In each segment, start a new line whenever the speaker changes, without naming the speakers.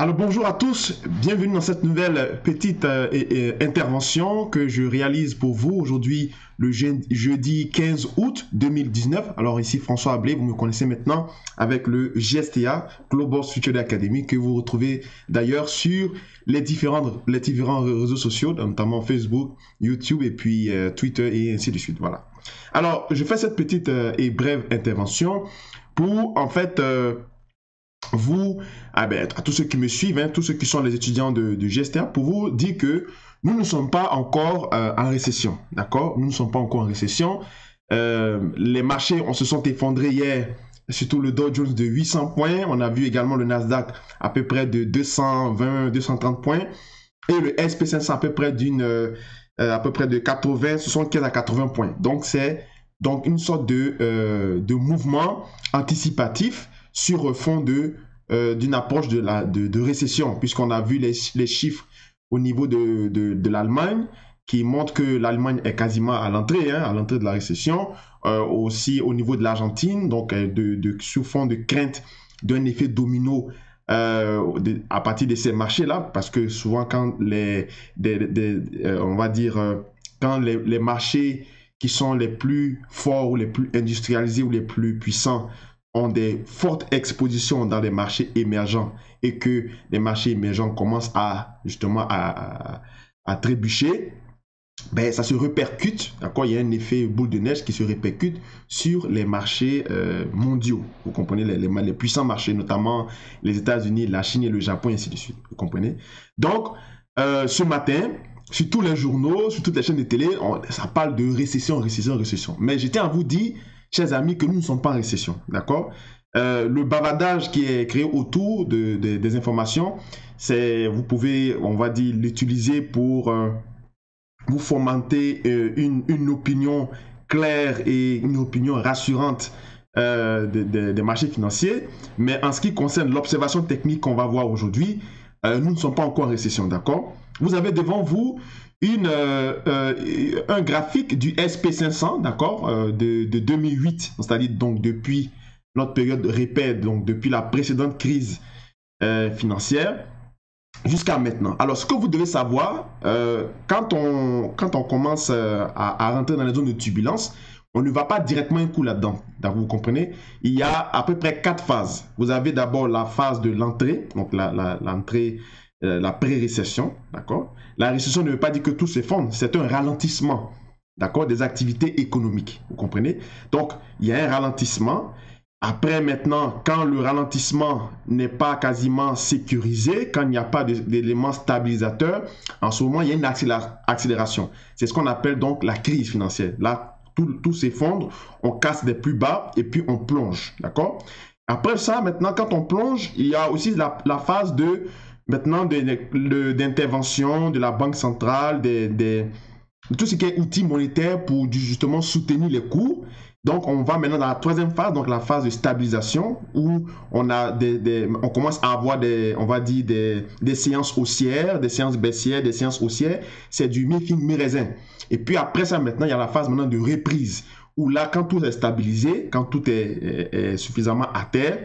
Alors bonjour à tous, bienvenue dans cette nouvelle petite intervention que je réalise pour vous aujourd'hui le jeudi 15 août 2019. Alors ici François Ablé, vous me connaissez maintenant avec le GSTA, Global Future Academy, que vous retrouvez d'ailleurs sur les différents réseaux sociaux, notamment Facebook, YouTube et puis Twitter et ainsi de suite. Voilà. Alors je fais cette petite et brève intervention pour en fait... vous, à tous ceux qui me suivent, hein, tous ceux qui sont les étudiants de GSTA, pour vous dire que nous ne sommes pas encore en récession, d'accord? Nous ne sommes pas encore en récession. Les marchés se sont effondrés hier, surtout le Dow Jones de 800 points. On a vu également le Nasdaq à peu près de 220, 230 points. Et le SP500 à peu près de 80, 75 à 80 points. Donc, c'est donc une sorte de mouvement anticipatif sur fond d'une approche de récession, puisqu'on a vu les chiffres au niveau de l'Allemagne qui montrent que l'Allemagne est quasiment à l'entrée de la récession, aussi au niveau de l'Argentine, donc sous fond de crainte d'un effet domino à partir de ces marchés-là, parce que souvent quand on va dire, quand les marchés qui sont les plus forts ou les plus industrialisés ou les plus puissants ont des fortes expositions dans les marchés émergents et que les marchés émergents commencent justement à trébucher, ben, ça se répercute, d'accord? Il y a un effet boule de neige qui se répercute sur les marchés mondiaux. Vous comprenez, les puissants marchés, notamment les États-Unis, la Chine et le Japon, et ainsi de suite. Vous comprenez? Donc, ce matin, sur tous les journaux, sur toutes les chaînes de télé, ça parle de récession, récession, récession. Mais je tiens à vous dire, chers amis, que nous ne sommes pas en récession, d'accord? Le bavardage qui est créé autour des informations, vous pouvez, on va dire, l'utiliser pour vous fomenter une opinion claire et une opinion rassurante des marchés financiers. Mais en ce qui concerne l'observation technique qu'on va voir aujourd'hui, nous ne sommes pas encore en récession, d'accord? Vous avez devant vous un graphique du SP500, d'accord, de 2008, c'est-à-dire donc depuis notre période de répète, donc depuis la précédente crise financière jusqu'à maintenant. Alors, ce que vous devez savoir, quand on commence à rentrer dans les zones de turbulence, on ne va pas directement un coup là-dedans. Vous comprenez? Il y a à peu près 4 phases. Vous avez d'abord la phase de l'entrée, donc l'entrée, la pré-récession, d'accord? La récession ne veut pas dire que tout s'effondre, c'est un ralentissement, d'accord, des activités économiques, vous comprenez? Donc, il y a un ralentissement. Après, maintenant, quand le ralentissement n'est pas quasiment sécurisé, quand il n'y a pas d'éléments stabilisateurs, en ce moment, il y a une accélération. C'est ce qu'on appelle donc la crise financière. Là, tout s'effondre, on casse des plus bas et puis on plonge, d'accord? Après ça, maintenant, quand on plonge, il y a aussi la phase d'intervention de la Banque centrale, de tout ce qui est outils monétaires pour justement soutenir les cours. Donc, on va maintenant dans la troisième phase, donc la phase de stabilisation, où on commence à avoir on va dire des séances haussières, des séances baissières, des séances haussières. C'est du mi-fin, mi-raisin. Et puis après ça, maintenant, il y a la phase maintenant de reprise, où là, quand tout est stabilisé, quand tout est suffisamment à terre,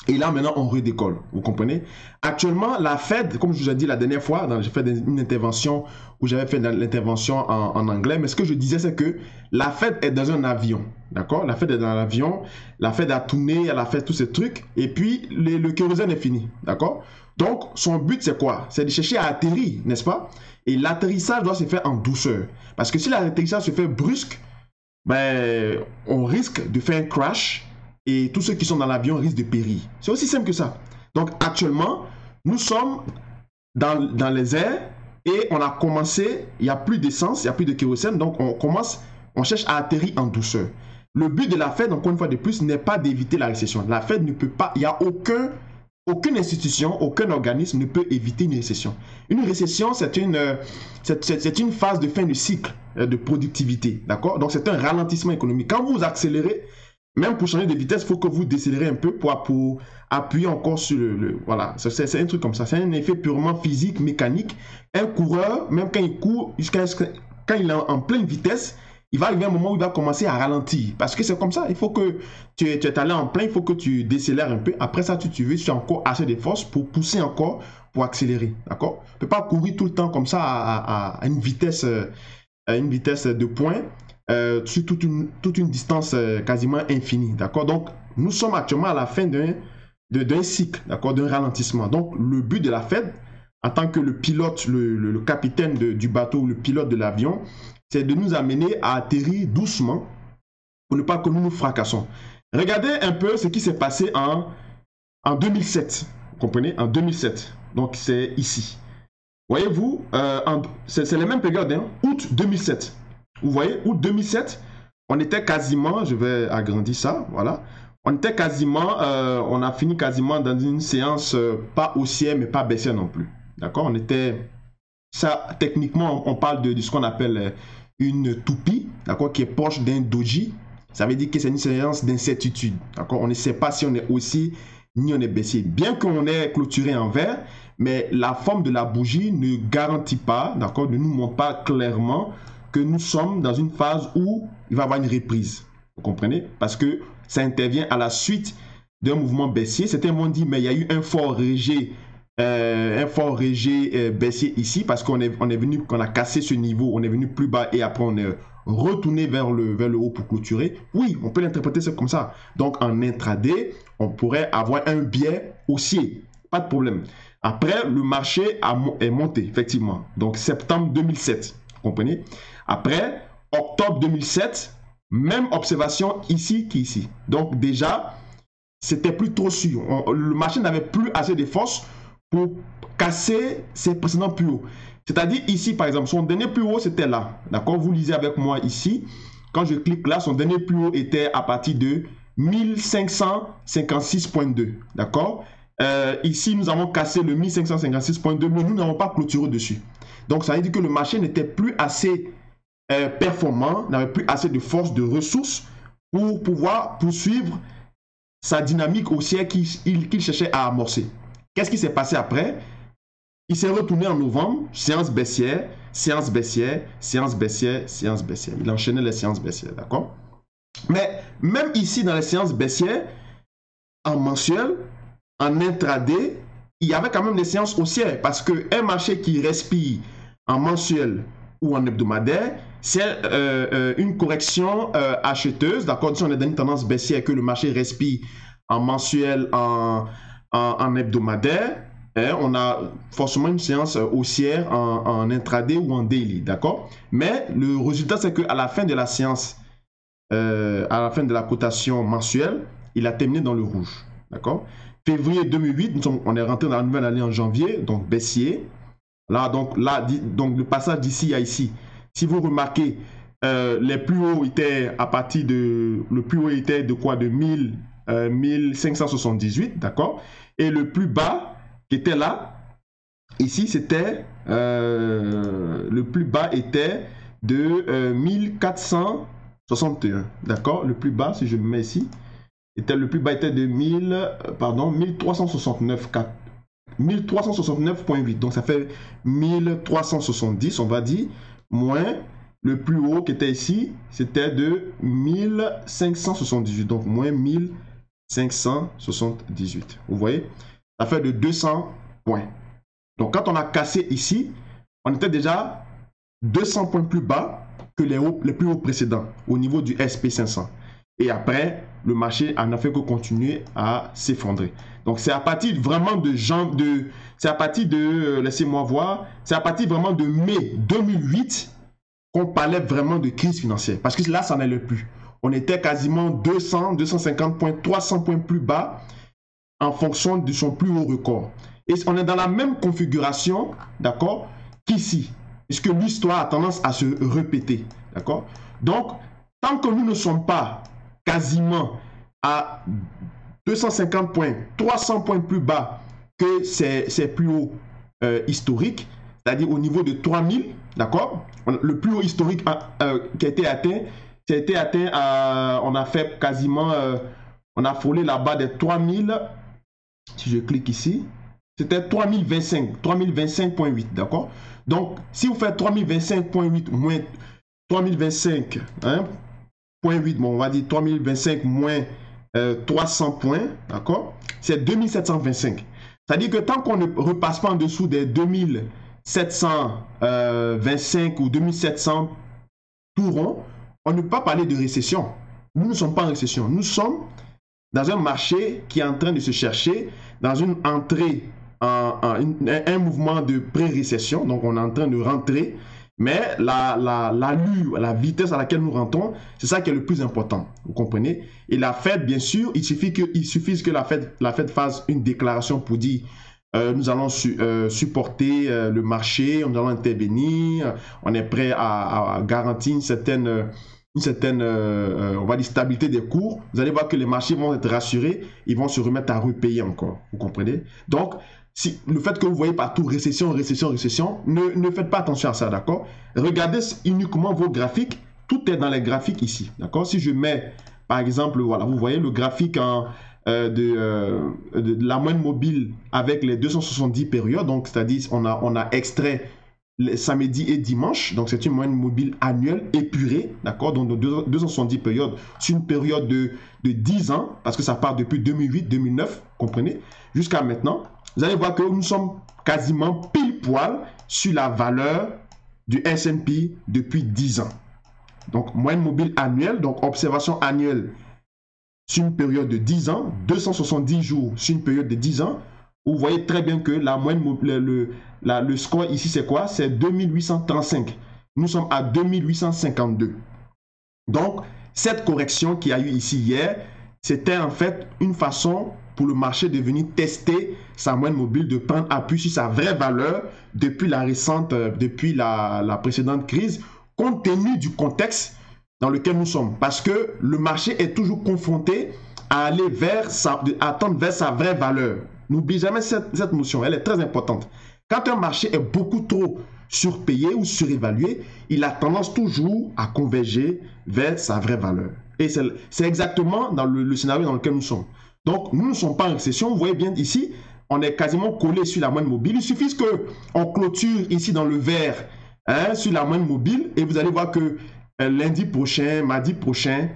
et là, maintenant, on redécolle. Vous comprenez? Actuellement, la Fed, comme je vous ai dit la dernière fois, j'ai fait une intervention où j'avais fait l'intervention en anglais, mais ce que je disais, c'est que la Fed est dans un avion. D'accord? La Fed est dans l'avion, la Fed a tourné, elle a fait tous ces trucs, et puis le kérosène est fini. D'accord? Donc, son but, c'est quoi? C'est de chercher à atterrir, n'est-ce pas? Et l'atterrissage doit se faire en douceur. Parce que si l'atterrissage se fait brusque, ben, on risque de faire un crash et tous ceux qui sont dans l'avion risquent de périr. C'est aussi simple que ça. Donc actuellement, nous sommes dans les airs et on a commencé, il n'y a plus d'essence, il n'y a plus de kérosène, donc on cherche à atterrir en douceur. Le but de la Fed, encore une fois de plus, n'est pas d'éviter la récession. La Fed ne peut pas, il n'y a aucune institution, aucun organisme ne peut éviter une récession. Une récession, c'est une phase de fin de cycle de productivité, d'accord? Donc c'est un ralentissement économique. Quand vous accélérez, même pour changer de vitesse, il faut que vous décélérez un peu pour appuyer encore sur voilà, c'est un truc comme ça. C'est un effet purement physique, mécanique. Un coureur, même quand il court, quand il est en pleine vitesse, il va arriver un moment où il va commencer à ralentir. Parce que c'est comme ça, il faut que tu es allé en plein, il faut que tu décélères un peu. Après ça, tu as encore assez de force pour pousser encore, pour accélérer. D'accord? Tu ne peux pas courir tout le temps comme ça à une vitesse de pointe sur toute une distance quasiment infinie. D'accord? Donc, nous sommes actuellement à la fin d'un cycle, d'accord, d'un ralentissement. Donc, le but de la Fed, en tant que le pilote, le capitaine du bateau, le pilote de l'avion, c'est de nous amener à atterrir doucement pour ne pas que nous nous fracassons. Regardez un peu ce qui s'est passé en 2007. Vous comprenez? En 2007. Donc, c'est ici. Voyez-vous, c'est les mêmes périodes, hein? Août 2007. Vous voyez, août 2007, on était quasiment, je vais agrandir ça, voilà. On était quasiment, on a fini quasiment dans une séance pas haussière, mais pas baissière non plus. D'accord? On était, ça, techniquement, on parle de ce qu'on appelle une toupie, d'accord, qui est proche d'un doji. Ça veut dire que c'est une séance d'incertitude, d'accord? On ne sait pas si on est haussier ni on est baissier. Bien qu'on ait clôturé en vert, mais la forme de la bougie ne garantit pas, d'accord, ne nous montre pas clairement que nous sommes dans une phase où il va y avoir une reprise. Vous comprenez? Parce que ça intervient à la suite d'un mouvement baissier. Certains m'ont dit, mais il y a eu un fort rejet baissier ici parce qu'on a cassé ce niveau, on est venu plus bas et après on est retourné vers le haut pour clôturer. Oui, on peut l'interpréter comme ça. Donc en intraday, on pourrait avoir un biais haussier, pas de problème. Après, le marché est monté, effectivement. Donc septembre 2007, vous comprenez? Après, octobre 2007, même observation ici qu'ici. Donc déjà, c'était plus trop sûr. Le marché n'avait plus assez de force pour casser ses précédents plus hauts. C'est-à-dire ici, par exemple, son dernier plus haut, c'était là. D'accord? Vous lisez avec moi ici. Quand je clique là, son dernier plus haut était à partir de 1556.2. D'accord? Ici, nous avons cassé le 1556.2, mais nous n'avons pas clôturé dessus. Donc, ça veut dire que le marché n'était plus assez performant, n'avait plus assez de force, de ressources pour pouvoir poursuivre sa dynamique haussière qu'il cherchait à amorcer. Qu'est-ce qui s'est passé après? Il s'est retourné en novembre, séance baissière, séance baissière, séance baissière, séance baissière. Il enchaînait les séances baissières, d'accord? Mais même ici, dans les séances baissières, en mensuel, en intraday, il y avait quand même des séances haussières parce qu'un marché qui respire en mensuel ou en hebdomadaire, c'est une correction acheteuse, d'accord? Si on est dans une tendance baissière que le marché respire en mensuel, en hebdomadaire, hein, on a forcément une séance haussière en intraday ou en daily, d'accord? Mais le résultat, c'est qu'à la fin de la séance, à la fin de la cotation mensuelle, il a terminé dans le rouge, d'accord? Février 2008, on est rentré dans la nouvelle année en janvier, donc baissier. Donc le passage d'ici à ici, si vous remarquez, les plus hauts étaient à partir de, le plus haut était de quoi? De 1578, d'accord? Et le plus bas qui était là, ici, c'était, le plus bas était de 1461, d'accord? Le plus bas, si je me mets ici, le plus bas était de 1369,8. Donc, ça fait 1370, on va dire, moins le plus haut qui était ici, c'était de 1578. Donc, moins 1578. Vous voyez? Ça fait de 200 points. Donc, quand on a cassé ici, on était déjà 200 points plus bas que les plus hauts précédents au niveau du SP500. Et après, le marché n'a fait que continuer à s'effondrer. Donc, c'est à partir vraiment laissez-moi voir, c'est à partir vraiment de mai 2008 qu'on parlait vraiment de crise financière. Parce que là, ça n'allait plus. On était quasiment 200, 250 points, 300 points plus bas en fonction de son plus haut record. Et on est dans la même configuration, d'accord, qu'ici. Puisque l'histoire a tendance à se répéter, d'accord. Donc, tant que nous ne sommes pas quasiment à 250 points, 300 points plus bas que ces plus hauts historiques, c'est-à-dire au niveau de 3000, d'accord? Le plus haut historique qui a été atteint, on a fait quasiment, on a frôlé la barre des 3000, si je clique ici, c'était 3025, 3025.8, d'accord? Donc, si vous faites 3025.8 moins 3025, hein, 0,8, bon, on va dire 3025 moins 300 points, d'accord? C'est 2725. C'est-à-dire que tant qu'on ne repasse pas en dessous des 2725 ou 2700 tout rond, on ne peut pas parler de récession. Nous ne sommes pas en récession. Nous sommes dans un marché qui est en train de se chercher, dans une entrée, un mouvement de pré-récession. Donc, on est en train de rentrer. Mais l'allure, la vitesse à laquelle nous rentrons, c'est ça qui est le plus important. Vous comprenez? Et la Fed, bien sûr, il suffit que la Fed fasse une déclaration pour dire nous allons supporter le marché, nous allons intervenir, on est prêt à garantir une certaine on va dire, stabilité des cours. Vous allez voir que les marchés vont être rassurés, ils vont se remettre à repayer encore. Vous comprenez? Donc, si, le fait que vous voyez partout récession, récession, récession, ne faites pas attention à ça, d'accord? Regardez uniquement vos graphiques. Tout est dans les graphiques ici, d'accord? Si je mets, par exemple, voilà, vous voyez le graphique de la moyenne mobile avec les 270 périodes, donc c'est-à-dire on a extrait les samedi et dimanche, donc c'est une moyenne mobile annuelle épurée, d'accord? Donc 270 périodes sur une période de 10 ans, parce que ça part depuis 2008-2009, comprenez? Jusqu'à maintenant. Vous allez voir que nous sommes quasiment pile poil sur la valeur du S&P depuis 10 ans. Donc, moyenne mobile annuelle, donc observation annuelle sur une période de 10 ans, 270 jours sur une période de 10 ans. Vous voyez très bien que la moyenne, le score ici, c'est quoi? C'est 2835. Nous sommes à 2852. Donc, cette correction qu'il y a eu ici hier, c'était en fait une façon pour le marché de venir tester sa moyenne mobile, de prendre appui sur sa vraie valeur depuis la précédente crise, compte tenu du contexte dans lequel nous sommes. Parce que le marché est toujours confronté à aller tendre vers sa vraie valeur. N'oubliez jamais cette notion, elle est très importante. Quand un marché est beaucoup trop surpayé ou surévalué, il a tendance toujours à converger vers sa vraie valeur. Et c'est exactement dans le scénario dans lequel nous sommes. Donc, nous ne sommes pas en récession. Vous voyez bien ici, on est quasiment collé sur la moyenne mobile. Il suffit qu'on clôture ici dans le vert, hein, sur la moyenne mobile, et vous allez voir que lundi prochain, mardi prochain,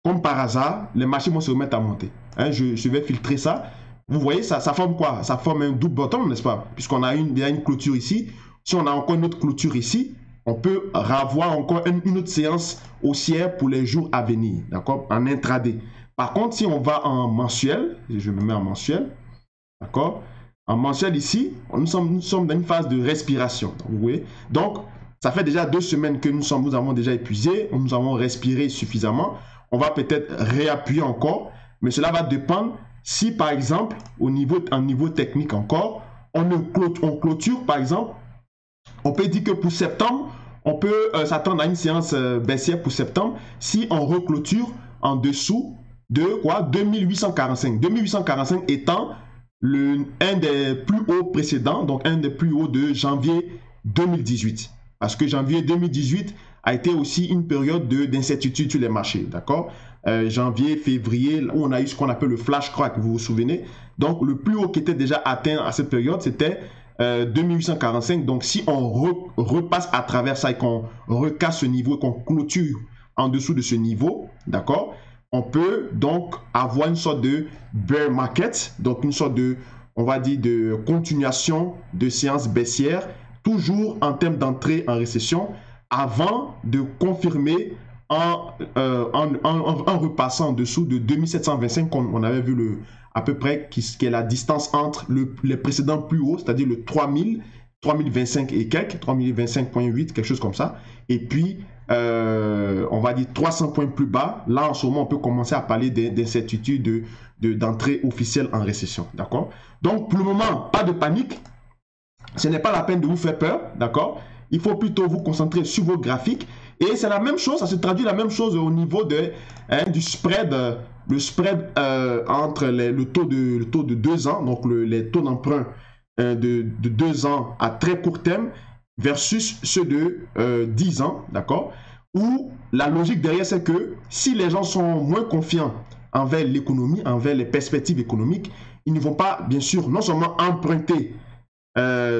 comme par hasard, les marchés vont se remettre à monter. Hein, je vais filtrer ça. Vous voyez, ça forme quoi? Ça forme un double bottom, n'est-ce pas? Puisqu'on a déjà une clôture ici. Si on a encore une autre clôture ici, on peut avoir encore une autre séance haussière pour les jours à venir, d'accord? En intraday. Par contre, si on va en mensuel, je me mets en mensuel, d'accord? En mensuel ici, nous sommes dans une phase de respiration, vous voyez? Donc, ça fait déjà 2 semaines que nous avons déjà épuisé, nous avons respiré suffisamment. On va peut-être réappuyer encore, mais cela va dépendre si, par exemple, en niveau technique encore, on clôture, par exemple, on peut dire que pour septembre, on peut s'attendre à une séance baissière pour septembre si on reclôture en dessous de quoi? 2845. 2845 étant un des plus hauts précédents, donc un des plus hauts de janvier 2018. Parce que janvier 2018 a été aussi une période d'incertitude sur les marchés, d'accord? Janvier, février, où on a eu ce qu'on appelle le flash crack, vous vous souvenez? Donc, le plus haut qui était déjà atteint à cette période, c'était 2845. Donc, si on repasse à travers ça et qu'on recasse ce niveau et qu'on clôture en dessous de ce niveau, d'accord? On peut donc avoir une sorte de bear market, donc une sorte de, on va dire, de continuation de séance baissière, toujours en termes d'entrée en récession, avant de confirmer en repassant en dessous de 2725, comme on avait vu à peu près, qui est la distance entre les précédents plus hauts, c'est-à-dire le 3025 et quelques, 3025.8, quelque chose comme ça, et puis on va dire 300 points plus bas. Là, en ce moment, on peut commencer à parler d'incertitude d'entrée officielle en récession, d'accord? Donc, pour le moment, pas de panique. Ce n'est pas la peine de vous faire peur, d'accord? Il faut plutôt vous concentrer sur vos graphiques. Et c'est la même chose, ça se traduit la même chose au niveau du spread, le spread entre le taux de 2 ans, donc les taux d'emprunt de 2 ans à très court terme versus ceux de 10 ans, d'accord? Où la logique derrière, c'est que si les gens sont moins confiants envers l'économie, envers les perspectives économiques, ils ne vont pas, bien sûr, non seulement emprunter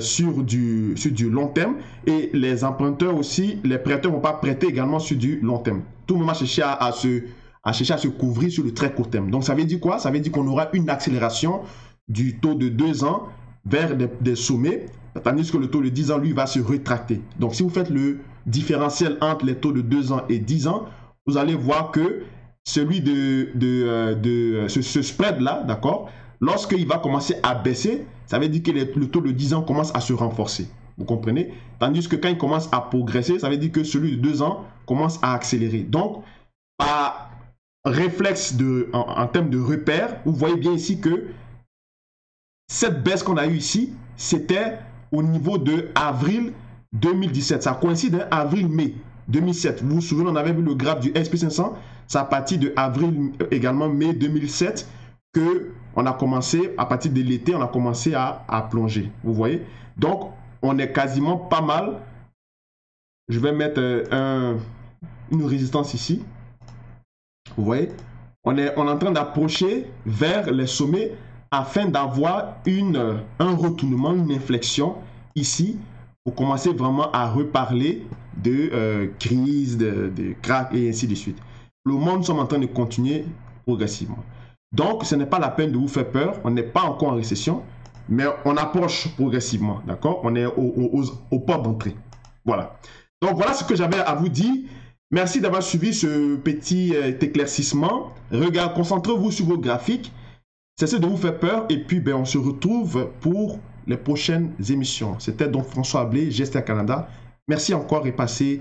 sur du long terme, et les emprunteurs aussi, les prêteurs ne vont pas prêter également sur du long terme. Tout le monde va chercher à se couvrir sur le très court terme. Donc ça veut dire quoi? Ça veut dire qu'on aura une accélération du taux de 2 ans vers des sommets, tandis que le taux de 10 ans, lui, va se rétracter. Donc si vous faites le différentiel entre les taux de 2 ans et 10 ans, vous allez voir que celui ce spread-là, d'accord, lorsqu'il va commencer à baisser, ça veut dire que le taux de 10 ans commence à se renforcer. Vous comprenez? Tandis que quand il commence à progresser, ça veut dire que celui de 2 ans commence à accélérer. Donc, par réflexe en termes de repères, vous voyez bien ici que cette baisse qu'on a eue ici, c'était au niveau de avril 2017. Ça coïncide, hein, avril-mai 2007. Vous vous souvenez, on avait vu le graphe du SP500. C'est à partir de avril, également mai 2007, que on a commencé, à partir de l'été, on a commencé à plonger. Vous voyez? Donc, on est quasiment pas mal. Je vais mettre une résistance ici. Vous voyez? On est en train d'approcher vers les sommets afin d'avoir un retournement, une inflexion ici pour commencer vraiment à reparler de crise, de crack et ainsi de suite. Le monde sommes en train de continuer progressivement. Donc, ce n'est pas la peine de vous faire peur. On n'est pas encore en récession, mais on approche progressivement, d'accord? On est aux portes d'entrée. Voilà. Donc, voilà ce que j'avais à vous dire. Merci d'avoir suivi ce petit éclaircissement. Regardez, concentrez-vous sur vos graphiques. Cessez de vous faire peur. Et puis, on se retrouve pour les prochaines émissions. C'était donc François Ablé, Gestia Canada. Merci encore et passez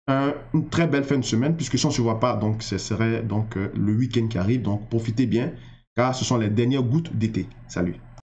une très belle fin de semaine, puisque si on ne se voit pas, donc ce serait donc le week-end qui arrive. Donc profitez bien, car ce sont les dernières gouttes d'été. Salut.